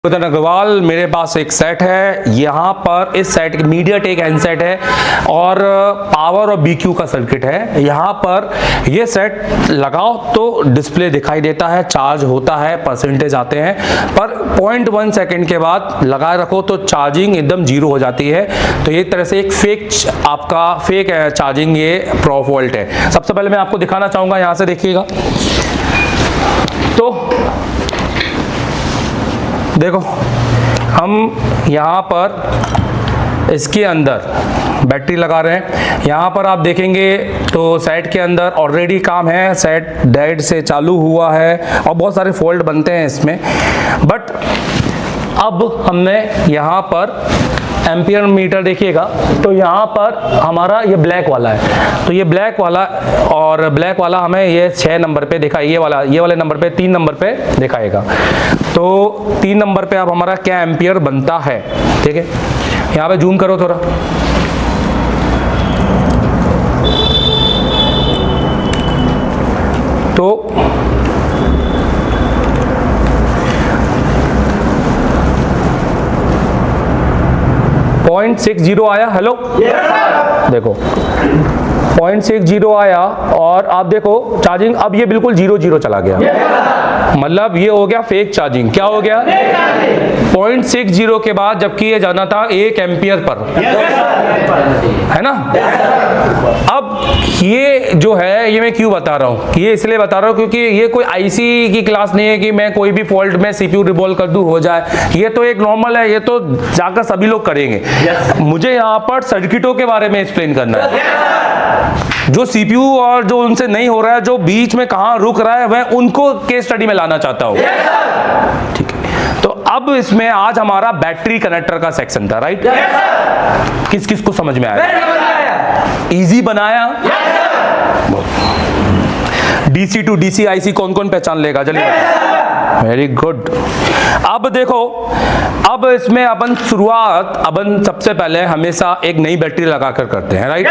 अग्रवाल, मेरे पास एक सेट है। यहाँ पर इस सेट की मीडियाटेक हैंडसेट है और पावर और BQ का सर्किट है। यहाँ पर ये सेट लगाओ तो डिस्प्ले दिखाई देता है, चार्ज होता है, परसेंटेज आते हैं, पर 0.1 सेकेंड के बाद लगाए रखो तो चार्जिंग एकदम जीरो हो जाती है। तो ये तरह से एक फेक चार्जिंग ये प्रो वोल्ट है। सबसे पहले मैं आपको दिखाना चाहूँगा, यहाँ से देखिएगा तो देखो, हम यहाँ पर इसके अंदर बैटरी लगा रहे हैं। यहाँ पर आप देखेंगे तो सेट के अंदर ऑलरेडी काम है, सेट डेड से चालू हुआ है और बहुत सारे फोल्ड बनते हैं इसमें। बट अब हमने यहाँ पर एम्पियर मीटर देखिएगा तो यहाँ पर हमारा ये ब्लैक वाला है, तो ये ब्लैक वाला और ब्लैक वाला हमें ये 6 नंबर पे दिखा, ये वाले नंबर पे 3 नंबर पे दिखाएगा। तो 3 नंबर पे अब हमारा क्या एम्पियर बनता है, ठीक है। यहाँ पे जूम करो थोड़ा, तो 0.60 आया। हेलो, देखो 0.60 आया और आप देखो चार्जिंग अब ये बिल्कुल 0 चला गया। मतलब ये हो गया फेक चार्जिंग। क्या हो गया? 0.60 के बाद, जबकि ये जाना था 1 एम्पियर पर, है ना। अब ये जो है, ये मैं क्यों बता रहा हूँ, ये इसलिए बता रहा हूँ क्योंकि ये कोई IC की क्लास नहीं है कि मैं कोई भी फॉल्ट में CPU रिवॉल्व कर दूं हो जाए। ये तो एक नॉर्मल है, ये तो जाकर सभी लोग करेंगे। मुझे यहाँ पर सर्किटों के बारे में एक्सप्लेन करना है। जो CPU और जो उनसे नहीं हो रहा है, जो बीच में कहाँ रुक रहा है, मैं उनको केस स्टडी में लाना चाहता हूँ, ठीक है। तो अब इसमें आज हमारा बैटरी कनेक्टर का सेक्शन था, राइट। किस किस को समझ में आया? इजी बनाया। DC टू DC IC कौन कौन पहचान लेगा? चलिए, वेरी गुड। अब देखो, अब इसमें अपन सबसे पहले हमेशा एक नई बैटरी लगाकर करते हैं, राइट।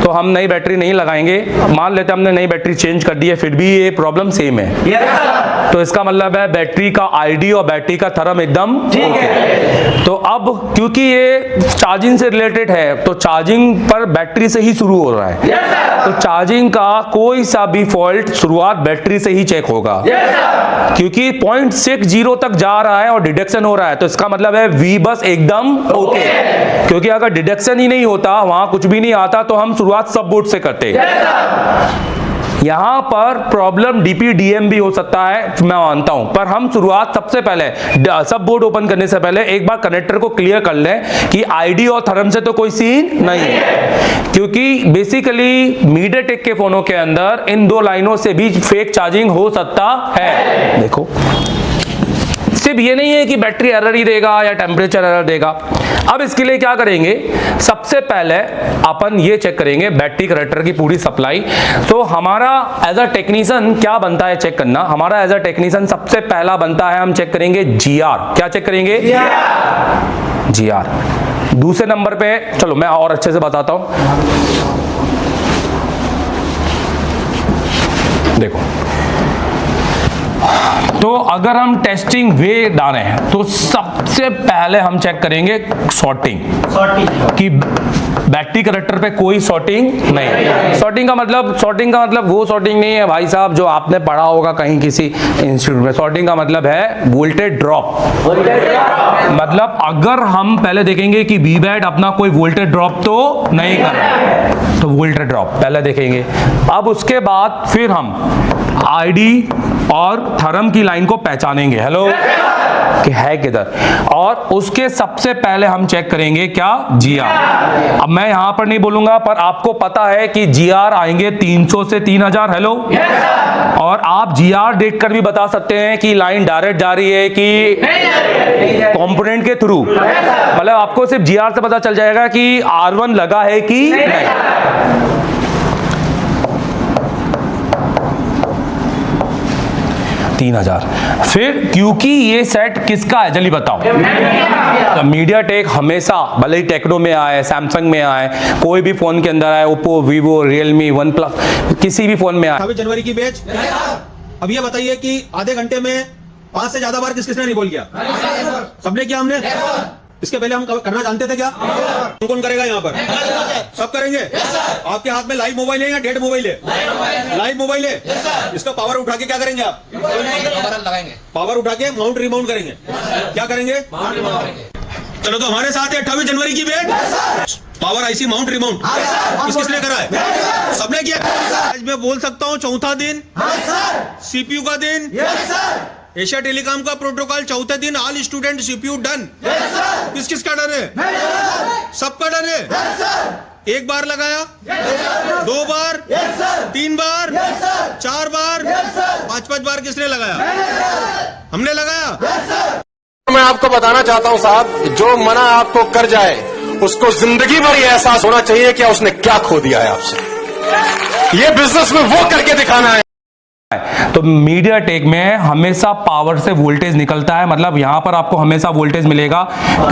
तो हम नई बैटरी नहीं लगाएंगे। मान लेते हमने नई बैटरी चेंज कर दी है, फिर भी ये प्रॉब्लम सेम है, तो इसका मतलब है बैटरी का ID और बैटरी का थर्म एकदम ठीक है। तो अब क्योंकि ये चार्जिंग से रिलेटेड है, तो चार्जिंग पर बैटरी से ही शुरू हो रहा है, तो चार्जिंग का कोई सा भी फॉल्ट शुरुआत बैटरी से ही चेक होगा। क्योंकि 0.60 तक जा रहा है और डिडक्शन हो रहा है, तो इसका मतलब है V बस एकदम ओके। क्योंकि अगर डिडक्शन ही नहीं होता, वहां कुछ भी नहीं आता, तो हम शुरुआत सब बोर्ड से करते। यहां पर प्रॉब्लम DP-DM भी हो सकता है, मैं मानता हूं, पर हम शुरुआत सबसे पहले सब बोर्ड ओपन करने से पहले एक बार कनेक्टर को क्लियर कर लें कि ID और थर्म से तो कोई सीन नहीं है। क्योंकि बेसिकली मीडियाटेक के फोनों के अंदर इन 2 लाइनों से भी फेक चार्जिंग हो सकता है। देखो, सिर्फ ये नहीं है कि बैटरी एरर ही देगा या टेम्परेचर एरर देगा। अब इसके लिए क्या करेंगे, सबसे पहले अपन ये चेक करेंगे बैटरी कनेक्टर की पूरी सप्लाई। तो हमारा एज अ टेक्नीशियन क्या बनता है चेक करना, हमारा एज अ टेक्नीशियन सबसे पहला बनता है, हम चेक करेंगे GR। क्या चेक करेंगे? GR। दूसरे नंबर पे, चलो मैं और अच्छे से बताता हूं, देखो, तो अगर हम टेस्टिंग वे डालें हैं तो सबसे पहले हम चेक करेंगे सॉर्टिंग कि बैटरी कनेक्टर पे कोई सॉर्टिंग नहीं है। सॉर्टिंग का मतलब वो सॉर्टिंग नहीं है भाई साहब जो आपने पढ़ा होगा कहीं किसी इंस्टीट्यूट में। सॉर्टिंग का मतलब है वोल्टेज ड्रॉप। मतलब अगर हम पहले देखेंगे कि Vbat अपना कोई वोल्टेज ड्रॉप तो नहीं कर रहा है, तो वोल्टेज ड्रॉप पहले देखेंगे। अब उसके बाद फिर हम ID और थर्म की लाइन को पहचानेंगे, हेलो, कि है किधर, और उसके सबसे पहले हम चेक करेंगे क्या, GR। अब मैं यहां पर नहीं बोलूंगा, पर आपको पता है कि GR आएंगे 300 से 3000, हेलो। और आप GR देखकर भी बता सकते हैं कि लाइन डायरेक्ट जा रही है कि कंपोनेंट के थ्रू। मतलब आपको सिर्फ GR से पता चल जाएगा कि R1 लगा है कि नहीं। 3000। फिर क्योंकि ये सेट किसका है जल्दी बताओ। तो मीडियाटेक हमेशा, भले ही टेक्नो में आए, सैमसंग में आए, कोई भी फोन के अंदर आए, Oppo, Vivo, Realme, one plus, किसी भी फोन में आए। 26 जनवरी की बैच। अब ये बताइए कि आधे घंटे में 5 से ज्यादा बार किस किसने नहीं बोल किया? सबने किया हमने। इसके पहले हम करना जानते थे क्या? कौन करेगा यहाँ पर? सब करेंगे। आपके हाथ में लाइव मोबाइल है या डेड मोबाइल है? लाइव मोबाइल है। इसका पावर उठा के क्या करेंगे आप? पावर उठा के माउंट रिमाउंट करेंगे। क्या करेंगे? चलो तो हमारे साथ है 28 जनवरी की बैठ पावर आईसी माउंट रिमाउंट किसने करा है? सबने किया। आज मैं बोल सकता हूँ चौथा दिन सीपीयू का दिन। एशिया टेलीकॉम का प्रोटोकॉल चौथे दिन ऑल स्टूडेंट सीपीयू डन। किस किस का डन है? सबका डन है। एक बार लगाया, 2 बार, 3 बार, 4 बार, 5 बार किसने लगाया? हमने लगाया। मैं आपको बताना चाहता हूं साहब, जो मना आपको कर जाए उसको जिंदगी भर ये एहसास होना चाहिए कि उसने क्या खो दिया है आपसे। ये बिजनेस में वो करके दिखाना है। तो मीडिया टेक में हमेशा पावर से वोल्टेज निकलता है, मतलब यहां पर आपको हमेशा वोल्टेज मिलेगा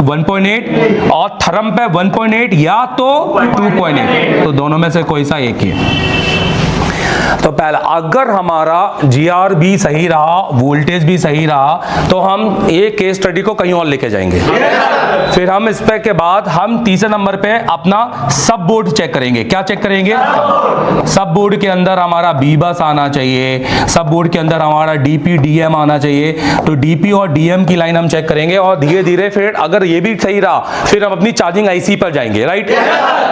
1.8 और थर्म पे 1.8 या तो 2.8, तो दोनों में से कोई सा एक ही है। तो पहला, अगर हमारा जीआर भी सही रहा, वोल्टेज भी सही रहा, तो हम एक केस स्टडी को कहीं और लेके जाएंगे। फिर हम इस पे के बाद हम तीसरे नंबर पे अपना सब बोर्ड चेक करेंगे। क्या चेक करेंगे? सब बोर्ड के अंदर हमारा बी बस आना चाहिए, सब बोर्ड के अंदर हमारा डीपी डीएम आना चाहिए। तो डीपी और डीएम की लाइन हम चेक करेंगे और धीरे धीरे फिर अगर ये भी सही रहा, फिर हम अपनी चार्जिंग आईसी पर जाएंगे, राइट?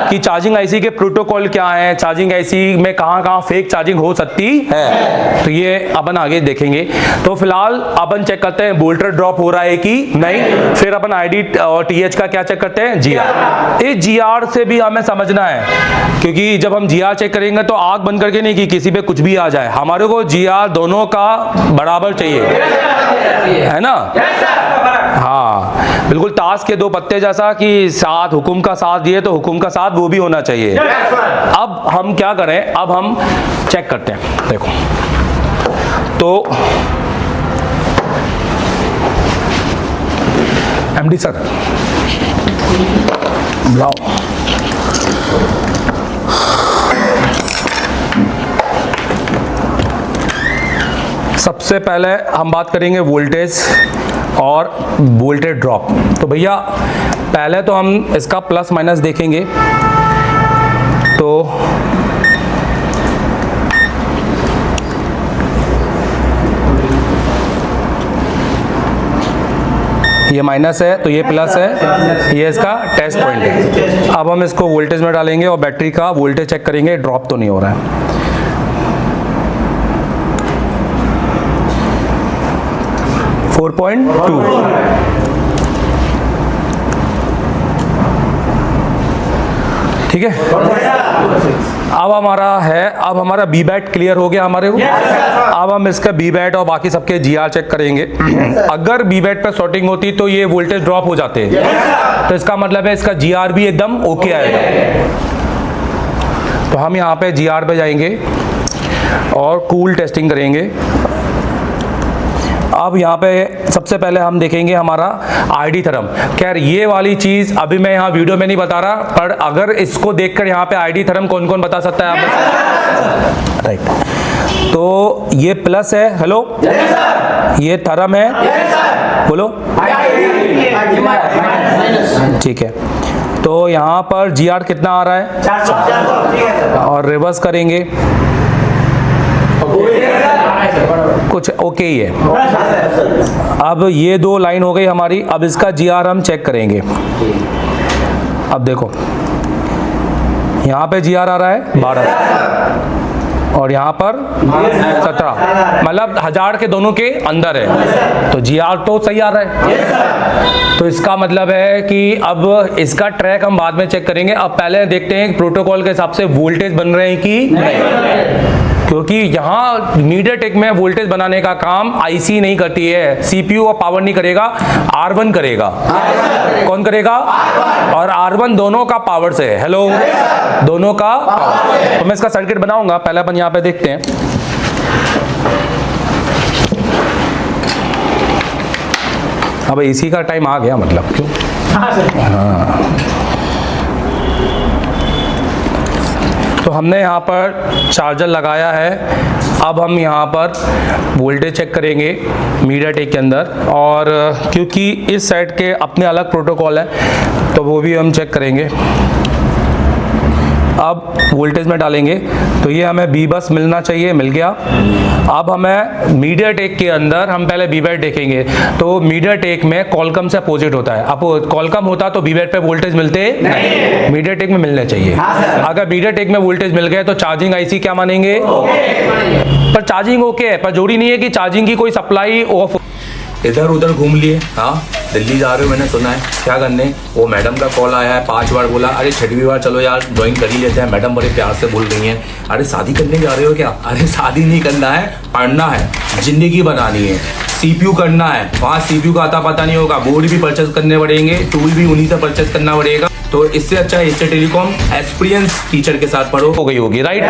कि चार्जिंग आईसी के प्रोटोकॉल क्या है, चार्जिंग आईसी में कहां कहां फेक चार्जिंग हो सकती है, तो ये अपन आगे देखेंगे। तो फिलहाल अपन चेक करते हैं वोल्टेज ड्रॉप हो रहा है कि नहीं। फिर अपन आईडी और टीएच का क्या चेक करते हैं? जीआर। इस जीआर से भी हमें समझना है, क्योंकि जब हम जीआर चेक करेंगे तो आंख बंद करके नहीं कि किसी पे कुछ भी आ जाए, हमारे को जीआर दोनों का बराबर चाहिए, है ना? हाँ, बिल्कुल ताश के 2 पत्ते जैसा कि साथ हुकुम का साथ दिए तो हुकुम का साथ वो भी होना चाहिए। अब हम क्या करें, अब हम चेक करते हैं। देखो तो एमडी सर बुलाओ। सबसे पहले हम बात करेंगे वोल्टेज और वोल्टेज ड्रॉप। तो भैया पहले तो हम इसका प्लस माइनस देखेंगे। तो ये माइनस है तो ये प्लस है, ये इसका टेस्ट पॉइंट है। अब हम इसको वोल्टेज में डालेंगे और बैटरी का वोल्टेज चेक करेंगे, ड्रॉप तो नहीं हो रहा है। 4.2। ठीक है, अब हमारा बी बैट क्लियर हो गया हमारे को। अब हम इसका बी बैट और बाकी सबके जीआर चेक करेंगे। अगर बी बैट पे शॉर्टिंग होती तो ये वोल्टेज ड्रॉप हो जाते, तो इसका मतलब है इसका जीआर भी एकदम ओके आएगा। तो हम यहाँ पे जीआर पे जाएंगे और कूल टेस्टिंग करेंगे। अब यहाँ पे सबसे पहले हम देखेंगे हमारा आईडी थर्म। खैर ये वाली चीज अभी मैं यहाँ वीडियो में नहीं बता रहा, पर अगर इसको देखकर यहाँ पे आईडी थर्म कौन कौन बता सकता है आप? राइट, तो ये प्लस है, हेलो, ये थर्म है, बोलो, ठीक है। तो यहाँ पर जीआर कितना आ रहा है और रिवर्स करेंगे, कुछ ओके ही है। अब ये 2 लाइन हो गई हमारी। अब इसका जीआर हम चेक करेंगे। अब देखो यहाँ पे जीआर आ रहा है 12 और यहाँ पर 17, मतलब 1000 के दोनों के अंदर है, तो जीआर तो सही आ रहा है। तो इसका मतलब है कि अब इसका ट्रैक हम बाद में चेक करेंगे। अब पहले देखते हैं प्रोटोकॉल के हिसाब से वोल्टेज बन रहे हैं कि नहीं, क्योंकि यहाँ मीडिया टेक में वोल्टेज बनाने का काम आईसी नहीं करती है, सीपीयू और पावर नहीं करेगा, R1 करेगा। कौन करेगा? और R1 दोनों का पावर से है, हेलो, दोनों का पावर। तो मैं इसका सर्किट बनाऊंगा, पहले अपन यहाँ पे देखते हैं। अब एसी का टाइम आ गया, मतलब क्यों? हाँ, तो हमने यहाँ पर चार्जर लगाया है। अब हम यहाँ पर वोल्टेज चेक करेंगे मीडियाटेक के अंदर, और क्योंकि इस साइड के अपने अलग प्रोटोकॉल है तो वो भी हम चेक करेंगे। अब वोल्टेज में डालेंगे तो ये हमें बी बस मिलना चाहिए, मिल गया। अब हमें मीडियाटेक के अंदर हम पहले बी बैट देखेंगे तो मीडियाटेक में कॉलकम से अपोजिट होता है। अब कॉलकम होता तो बी बैट पे वोल्टेज मिलते नहीं, मीडियाटेक में मिलने चाहिए। अगर मीडियाटेक में वोल्टेज मिल गए तो चार्जिंग आईसी क्या मानेंगे? पर चार्जिंग ओके है, पर जरूरी नहीं है कि चार्जिंग की कोई सप्लाई ऑफ। इधर उधर घूम लिए, हाँ दिल्ली जा रहे हो मैंने सुना है, क्या करने? वो मैडम का कॉल आया है, 5 बार बोला, अरे 6वीं बार चलो यार ज्वाइन कर ही लेते हैं। मैडम बड़े प्यार से बोल रही हैं, अरे शादी करने जा रहे हो क्या? अरे शादी नहीं करना है, पढ़ना है, जिंदगी बनानी है, सीपीयू करना है। वहाँ सीपीयू का आता पता नहीं होगा, बोर्ड भी परचेज करने पड़ेंगे, टूल भी उन्हीं से परचेज करना पड़ेगा। तो इससे अच्छा एचए टेलीकॉम एक्सपीरियंस टीचर के साथ पढ़ो, हो गई होगी, राइट?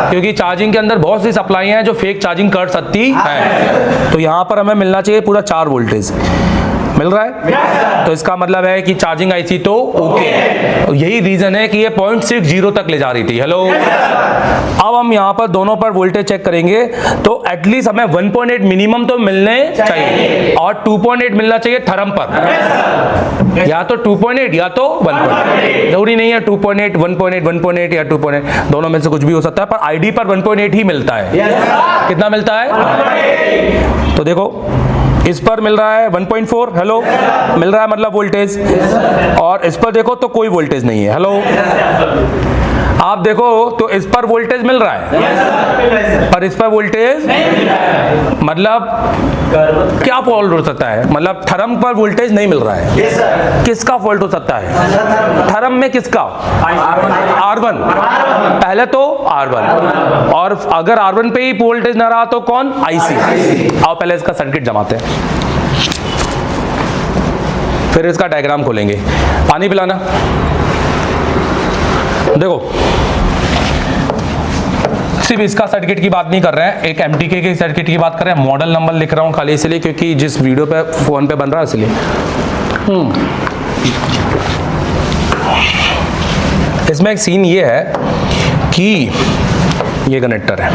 क्योंकि चार्जिंग के अंदर बहुत सी सप्लाई हैं जो फेक चार्जिंग कर सकती है। तो यहाँ पर हमें मिलना चाहिए पूरा 4 वोल्टेज, मिल रहा है? तो इसका मतलब है कि चार्जिंग आईसी तो ओके। यही रीजन है कि ये 0.60 तक ले जा रही थी। हेलो, अब हम यहाँ पर दोनों पर वोल्टेज चेक करेंगे तो एटलीस्ट हमें 1.8 मिनिमम तो मिलने चाहिए, और 2.8 मिलना चाहिए थर्म पर, या तो 2.8 या तो 1.8। जरूरी नहीं है 2.8, 1.8, 1.8 या 2.8, दोनों में से कुछ भी हो सकता है, पर आईडी पर 1.8 ही मिलता है। कितना मिलता है? तो देखो इस पर मिल रहा है 1.4, हेलो मिल रहा है मतलब वोल्टेज, और इस पर देखो तो कोई वोल्टेज नहीं है। हेलो, आप देखो तो इस पर वोल्टेज मिल रहा है, पर इस पर वोल्टेज मतलब क्या फॉल्ट हो सकता है? मतलब थर्म पर वोल्टेज नहीं मिल रहा है, किसका फॉल्ट हो सकता है? थर्म में किसका? R1, पहले तो R1, और अगर R1 पे ही वोल्टेज ना रहा तो कौन? IC। आओ पहले इसका सर्किट जमाते हैं, फिर इसका डायग्राम खोलेंगे। पानी पिलाना। देखो सिर्फ इसका सर्किट की बात नहीं कर रहे हैं, एक MTK के सर्किट की बात कर रहे हैं। मॉडल नंबर लिख रहा हूं खाली इसलिए क्योंकि जिस वीडियो पे फोन पे बन रहा है इसलिए। इसमें एक सीन ये है कि ये कनेक्टर है,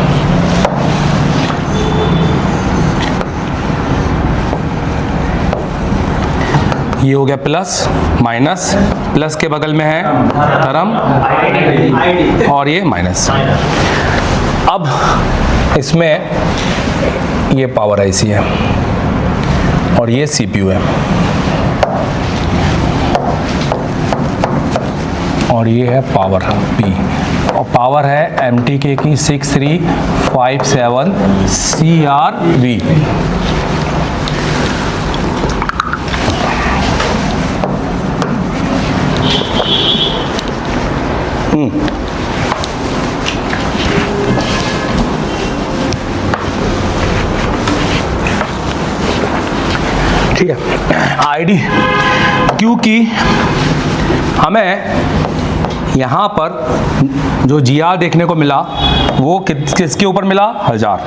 ये हो गया प्लस माइनस, प्लस के बगल में है थर्म और ये माइनस। अब इसमें ये पावर आईसी है और ये सीपीयू है, और ये है पावर P, और पावर है MTK की 6357 CRV। ठीक है, आईडी, क्योंकि हमें यहाँ पर जो GR देखने को मिला वो किसके ऊपर मिला? 1000,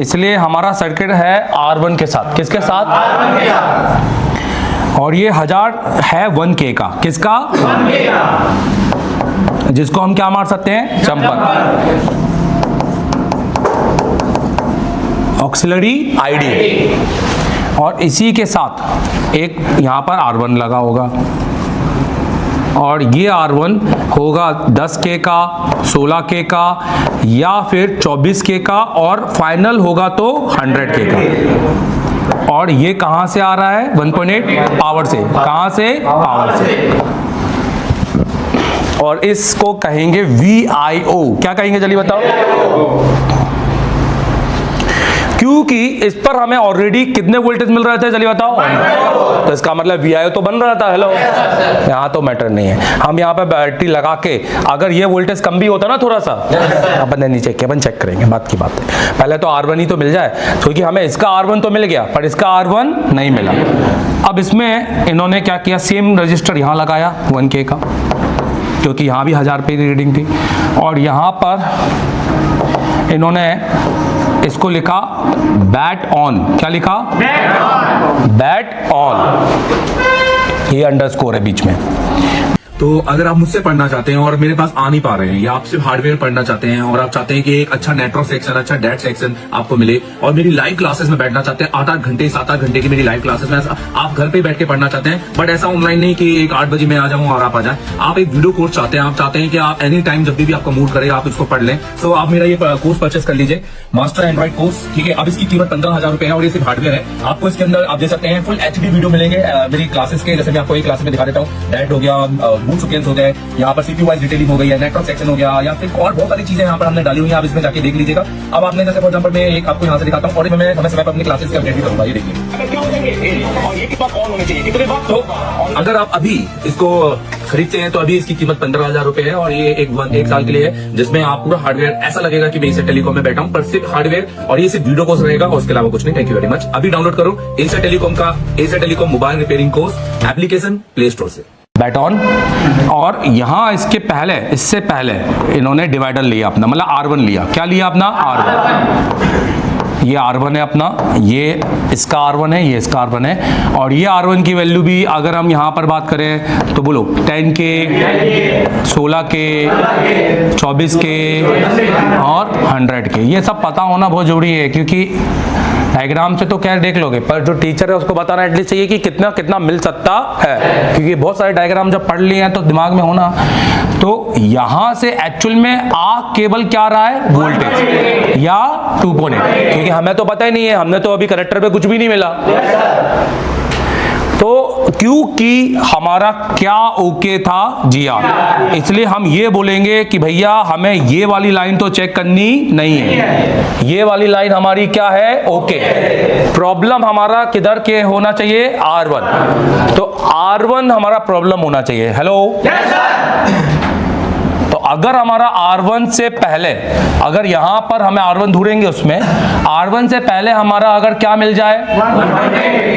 इसलिए हमारा सर्किट है R1 के साथ। किसके साथ? R1 के साथ। और ये 1000 है 1K का, किसका? 1K का, जिसको हम क्या मार सकते हैं? Jumper, auxiliary ID. और इसी के साथ एक यहाँ पर R1 लगा होगा, और ये R1 होगा 10K का, 16K का, या फिर 24K का, और फाइनल होगा तो 100K का। और ये कहाँ से आ रहा है? 1.8 पावर से। कहाँ से? पावर से। और इसको कहेंगे VIO। क्या कहेंगे चलिए बताओ? क्योंकि इस पर हमें ऑलरेडी कितने वोल्टेज मिल रहे थे? चलिए बताओ। तो इसका मतलब VIO तो बन रहा था। हेलो, यहाँ तो मैटर नहीं है। हम यहाँ पे बैटरी लगा के अगर ये वोल्टेज कम भी होता ना थोड़ा सा, अपन ने नीचे किया, अपन चेक करेंगे, बात की बात है। पहले तो R1 ही तो मिल जाए, क्योंकि हमें इसका R1 तो मिल गया पर इसका R1 नहीं मिला। अब इसमें इन्होंने क्या किया? सेम रजिस्टर यहाँ लगाया 1K का, क्योंकि यहाँ भी 1000 पे रीडिंग थी, और यहाँ पर इन्होंने इसको लिखा बैट ऑन। क्या लिखा? Bat on. ये अंडरस्कोर है बीच में। तो अगर आप मुझसे पढ़ना चाहते हैं और मेरे पास आ नहीं पा रहे हैं, या आप सिर्फ हार्डवेयर पढ़ना चाहते हैं और आप चाहते हैं कि एक अच्छा नेटवर्क सेक्शन, अच्छा डेट सेक्शन आपको मिले, और मेरी लाइव क्लासेस में बैठना चाहते हैं 8-8 घंटे 7-8 घंटे की मेरी लाइव क्लासेस में, आप घर पे बैठ के पढ़ना चाहते हैं, बट ऐसा ऑनलाइन नहीं कि एक 8 बजे मैं आ जाऊं और आप आ जाए। आप एक वीडियो कोर्स चाहते हैं, आप चाहते हैं कि आप एनी टाइम जब भी आपका मूड करे आप इसको पढ़ लें, तो आप मेरा ये कोर्स परचेस कर लीजिए, मास्टर एंड्रॉइड कोर्स। ठीक है, अब इसकी कीमत 15,000 रुपए है और ये सिर्फ हार्डवेयर है। आपको इसके अंदर आप दे सकते हैं फुल HD वीडियो मिलेंगे मेरी क्लासेस के, जैसे मैं आपको एक क्लास में दिखा देता हूँ। डेट हो गया, बूट सीक्वेंस हो गए, यहाँ पर CPU वाइज डिटेलिंग हो गई है, नेटवर्क सेक्शन हो गया, या फिर और बहुत सारी चीजें यहाँ पर हमने डाली हुई है, आप इसमें जाके देख लीजिएगा। अब आपने जैसे फॉर एग्जाम्पल मैं एक आपको यहाँ से दिखाता हूँ और मैं समय समय पर अपनी क्लासेस की अपडेट भी करूंगा। ये देखिए, तो अगर आप अभी इसको खरीदते हैं तो अभी इसकी कीमत 15,000 रुपए है और ये एक साल के लिए है, जिसमें आप पूरा हार्डवेयर ऐसा लगेगा कि मैं इसे टेलीकॉम में बैठा हूँ, पर सिर्फ हार्डवेयर और ये सिर्फ वीडियो कोर्स रहेगा और उसके अलावा कुछ नहीं। Thank you very much. अभी डाउनलोड करो एशिया टेलीकॉम का Asia telecom mobile repairing course application play store से। बैट ऑन। और यहाँ इससे पहले इन्होंने डिवाइडर लिया अपना, मतलब R1 लिया। क्या लिया अपना? R1। ये R1 है अपना, ये इसका R1 है, ये इसका R1 है। और ये R1 की वैल्यू भी अगर हम यहाँ पर बात करें तो बोलो 10K, 16K, 24K और 100K। ये सब पता होना बहुत जरूरी है, क्योंकि डायग्राम से तो खैर देख लोगे, पर जो टीचर है उसको बताना एटलीस्ट चाहिए कि कितना कितना मिल सकता है, क्योंकि बहुत सारे डायग्राम जब पढ़ लिए हैं तो दिमाग में होना। तो यहां से एक्चुअल में केबल क्या रहा है? वोल्टेज या 2.8, क्योंकि हमें तो पता ही नहीं है, हमने तो अभी कनेक्टर पे कुछ भी नहीं मिला। तो क्योंकि हमारा क्या ओके था? जी हाँ, इसलिए हम ये बोलेंगे कि भैया हमें ये वाली लाइन तो चेक करनी नहीं है, ये वाली लाइन हमारी क्या है? ओके। प्रॉब्लम हमारा किधर के होना चाहिए? R1। तो R1 हमारा प्रॉब्लम होना चाहिए। हेलो, तो अगर हमारा R1 से पहले, अगर यहां पर हमें R1 ढूंढेंगे, उसमें R1 से पहले हमारा अगर क्या मिल जाए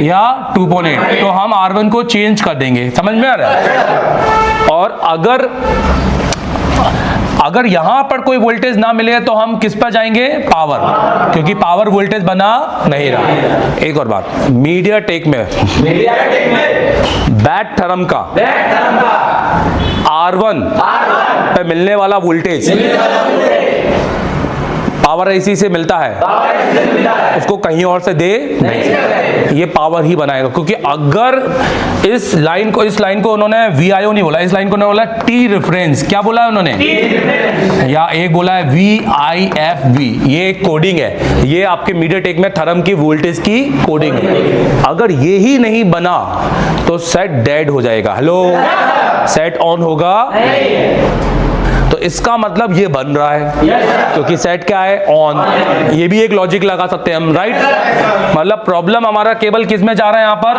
या 2.8, तो हम R1 को चेंज कर देंगे। समझ में आ रहा है? और अगर यहां पर कोई वोल्टेज ना मिले तो हम किस पर जाएंगे? पावर, क्योंकि पावर वोल्टेज बना नहीं रहा। एक और बात, मीडियाटेक में बैट थर्म का R1 पे मिलने वाला वोल्टेज पावर IC से मिलता है, उसको कहीं और से दे नहीं, ये पावर ही बनाएगा। क्योंकि अगर इस लाइन को उन्होंने VIO नहीं बोला, इस लाइन को उन्होंने बोला T रेफरेंस। क्या बोला है उन्होंने? या एक बोला है VIFV, ये एक कोडिंग है, ये आपके मीडियाटेक में थर्म की वोल्टेज की कोडिंग है। अगर ये ही नहीं बना तो सेट डेड हो जाएगा। हेलो, सेट ऑन होगा? तो इसका मतलब ये बन रहा है, क्योंकि सेट क्या है? ऑन। ये भी एक लॉजिक लगा सकते हैं हम, राइट? मतलब प्रॉब्लम हमारा केबल किस में जा रहा है यहां पर?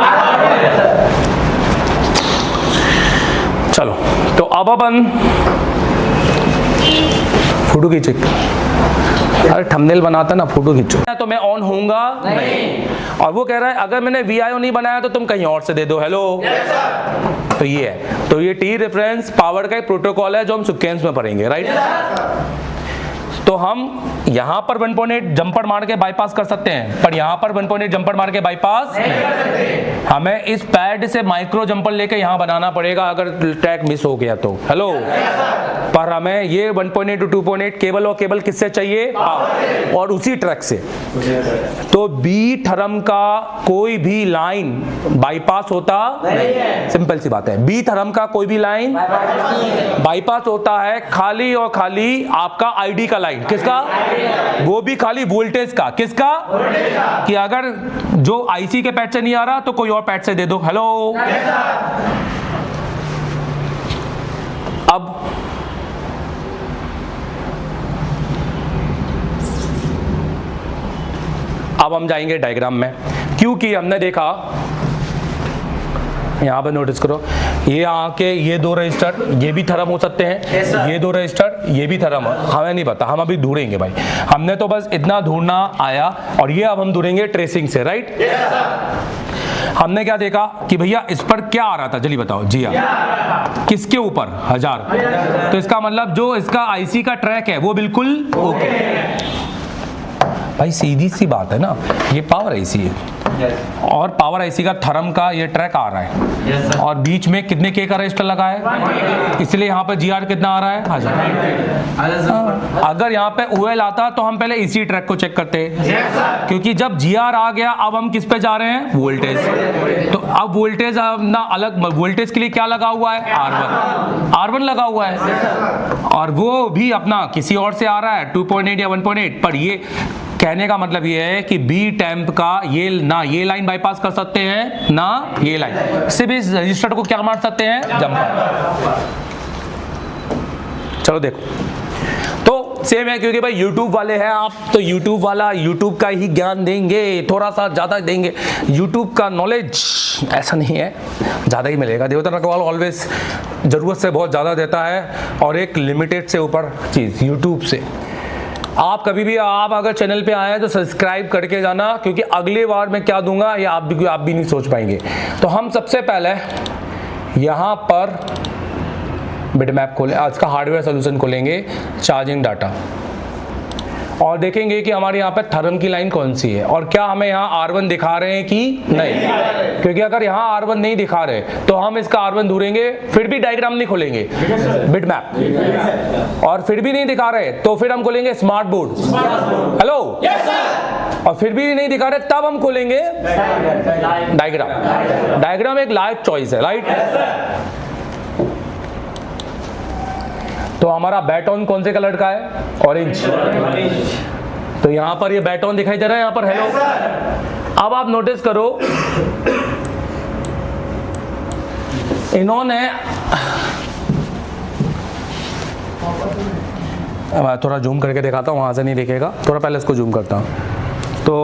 चलो, तो अब अपन फोटो खींचे, अरे थंबनेल बनाता ना, फोटो खींचो। तो मैं ऑन होऊंगा नहीं। और वो कह रहा है अगर मैंने VIO नहीं बनाया तो तुम कहीं और से दे दो। हेलो, तो ये है, तो ये T रेफरेंस पावर का एक प्रोटोकॉल है जो हम सीक्वेंस में पढ़ेंगे, राइट? तो हम यहां पर 1.8 जंपर मार के बाईपास कर सकते हैं, पर यहां पर 1.8 जंपर मार के बाईपास नहीं कर सकते। हमें इस पैड से माइक्रो जंपर लेके यहां बनाना पड़ेगा अगर ट्रैक मिस हो गया तो। हेलो, पर हमें ये 1.8 to 2.8 केबल, और केबल किससे चाहिए? और उसी ट्रैक से। तो बी थर्म का कोई भी लाइन बाईपास होता नहीं है। सिंपल सी बात है, बी थर्म का कोई भी लाइन बाईपास होता है खाली और खाली आपका ID का लाइन। किसका? वो भी खाली वोल्टेज का। किसका? कि अगर जो IC के पैड से नहीं आ रहा तो कोई और पैड से दे दो। हेलो, अब हम जाएंगे डायग्राम में, क्योंकि हमने देखा यहाँ पे नोटिस करो, ये आके ये दो रजिस्टर ये भी थर्म हो सकते हैं, ये दो रजिस्टर ये भी थर्म, हमें नहीं पता, हम अभी ढूंढेंगे भाई। हमने तो बस इतना ढूंढना आया, और ये अब हम ढूंढेंगे ट्रेसिंग से, राइट? हमने क्या देखा कि भैया इस पर क्या आ रहा था, जल्दी बताओ। जी हाँ, किसके ऊपर? 1000। तो इसका मतलब जो इसका IC का ट्रैक है वो बिल्कुल ओके। भाई सीधी सी बात है ना, ये पावर IC है, और पावर आईसी का थर्म का ये ट्रैक आ रहा है और बीच में कितने के का रजिस्टर लगा है, इसलिए यहाँ पे जीआर कितना आ रहा है, 1000। अगर यहाँ पे ओएल आता तो हम पहले इसी ट्रैक को चेक करते, क्योंकि जब जीआर आ गया अब हम किस पे जा रहे हैं, वोल्टेज। तो अब वोल्टेज ना अलग, वोल्टेज के लिए क्या लगा हुआ है, R1 लगा हुआ है और वो भी अपना किसी और से आ रहा है 2.8 या 1.8। पर ये कहने का मतलब ये है कि बी टैंप का ये ना ये लाइन बाईपास कर सकते हैं ना ये लाइन, सिर्फ इस रजिस्टर को क्या मार सकते हैं, जंपर। चलो देखो, तो सेम है क्योंकि भाई YouTube वाले हैं आप, तो YouTube वाला YouTube का ही ज्ञान देंगे, थोड़ा सा ज़्यादा देंगे। YouTube का नॉलेज ऐसा नहीं है, ज़्यादा ही मिलेगा। देवता रखवाल ऑलवेज ज़रूरत से बहुत ज़्यादा देता है और एक लिमिटेड से ऊपर चीज़ YouTube से। आप कभी भी आप अगर चैनल पे आए हैं तो सब्सक्राइब करके जाना, क्योंकि अगली बार मैं क्या दूंगा ये आप भी नहीं सोच पाएंगे। तो हम सबसे पहले यहाँ पर बिटमैप खोलें, आज का हार्डवेयर सोल्यूशन खोलेंगे, चार्जिंग डाटा, और देखेंगे कि हमारे यहाँ पे थर्म की लाइन कौन सी है और क्या हमें यहाँ R1 दिखा रहे हैं कि नहीं। क्योंकि अगर यहाँ R1 नहीं दिखा रहे तो हम इसका R1 ढूंढेंगे, फिर भी डायग्राम नहीं खोलेंगे, बिटमैप, और फिर भी नहीं दिखा रहे तो फिर हम खोलेंगे स्मार्ट बोर्ड। हेलो, और फिर भी नहीं दिखा रहे तब हम खोलेंगे डायग्राम। डायग्राम एक लाइव चॉइस है, राइट। तो हमारा बैटन कौन से कलर का है, ऑरेंज। तो यहां पर ये बैटन दिखाई दे रहा है यहां पर, हेलो। अब आप नोटिस करो, इन्होंने मैं थोड़ा जूम करके दिखाता हूं, वहां से नहीं दिखेगा, थोड़ा पहले इसको जूम करता हूं। तो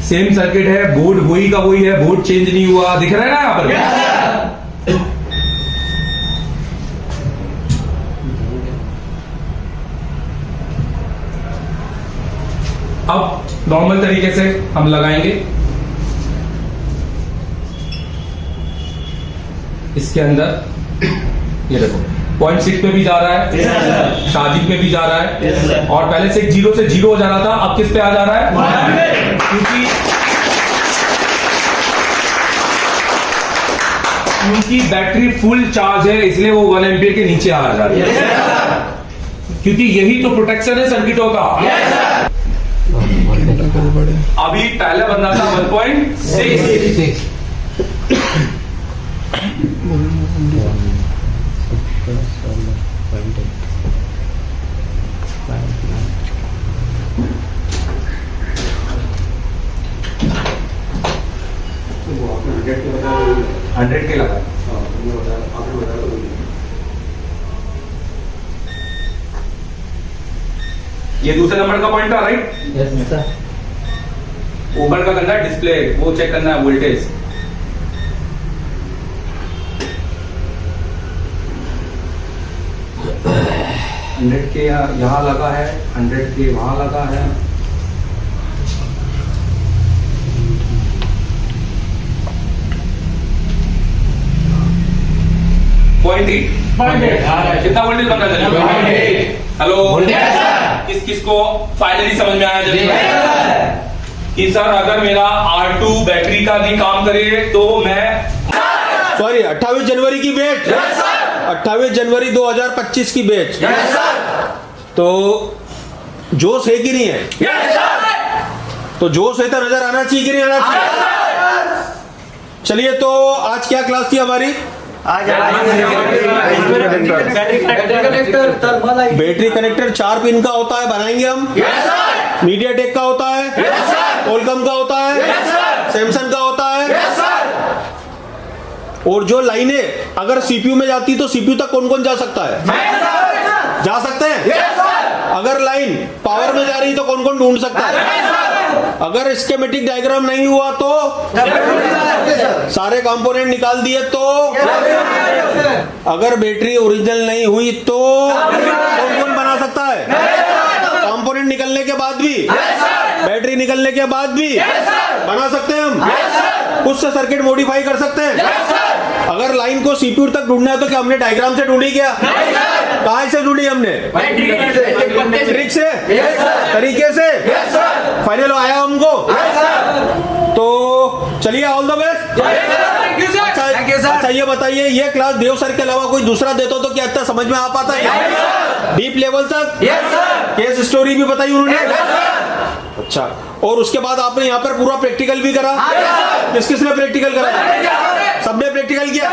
सेम सर्किट है, बोर्ड वही का वही है, बोर्ड चेंज नहीं हुआ, दिख रहा है ना यहाँ पर। अब नॉर्मल तरीके से हम लगाएंगे। इसके अंदर ये देखो 0.6 पे भी जा रहा है, चार्जिंग पे भी जा रहा है, और पहले से 0 से 0 हो जा रहा था, अब किस पे आ जा रहा है, क्योंकि बैटरी फुल चार्ज है, इसलिए वो 1 एम्पियर के नीचे आ जा रही है, क्योंकि यही तो प्रोटेक्शन है सर्किटों का। अभी पहले बन रहा था 1.6, $100 के लगा। ये दूसरे नंबर का पॉइंट था, राइट? ऊपर का करना है डिस्प्ले, वो चेक करना है वोल्टेज। $100 के यहाँ लगा है, $100 के वहां लगा है। कितना वोल्टेज बन रहा है? हेलो, किस किस को फाइनली समझ में आया जल्दी कि सर अगर मेरा R2 बैटरी का भी काम करे तो मैं सॉरी 28 जनवरी की बैच, 28 जनवरी 2025 की बैच। तो जोश है कि नहीं है? तो जोश है तो नजर आना चाहिए कि नहीं आना चाहिए? चलिए, तो आज क्या क्लास थी हमारी? बैटरी कनेक्टर 4 पिन का होता है, बनाएंगे हम। मीडियाटेक का होता है, कोलकम का होता है, सैमसंग का होता है। और जो लाइनें अगर सीपीयू में जाती तो सीपीयू तक कौन कौन जा सकता है? जा सकते हैं। अगर लाइन पावर में जा रही तो कौन कौन ढूंढ सकता है? अगर स्कीमेटिक डायग्राम नहीं हुआ तो सारे कंपोनेंट निकाल दिए तो, अगर बैटरी ओरिजिनल नहीं हुई तो कौन कौन बना सकता है? कंपोनेंट निकलने के बाद भी, बैटरी निकलने के बाद भी बना सकते हैं हम। कुछ से सर्किट मॉडिफाई कर सकते हैं। अगर लाइन को सीपीयू तक ढूंढना है तो क्या हमने डायग्राम से ढूंढी? क्या कहां से ढूंढी हमने? ट्रिक से, तरीके से फाइनल आया हमको। तो चलिए, ऑल द बेस्ट। अच्छा, ये बताइए, ये क्लास देव सर के अलावा कोई दूसरा देता तो क्या इतना समझ में आ पाता है? डीप लेवल तक केस स्टोरी भी बताई उन्होंने। अच्छा, और उसके बाद आपने यहाँ पर पूरा प्रैक्टिकल भी करा। किस किसने प्रैक्टिकल करा? सबने प्रैक्टिकल किया।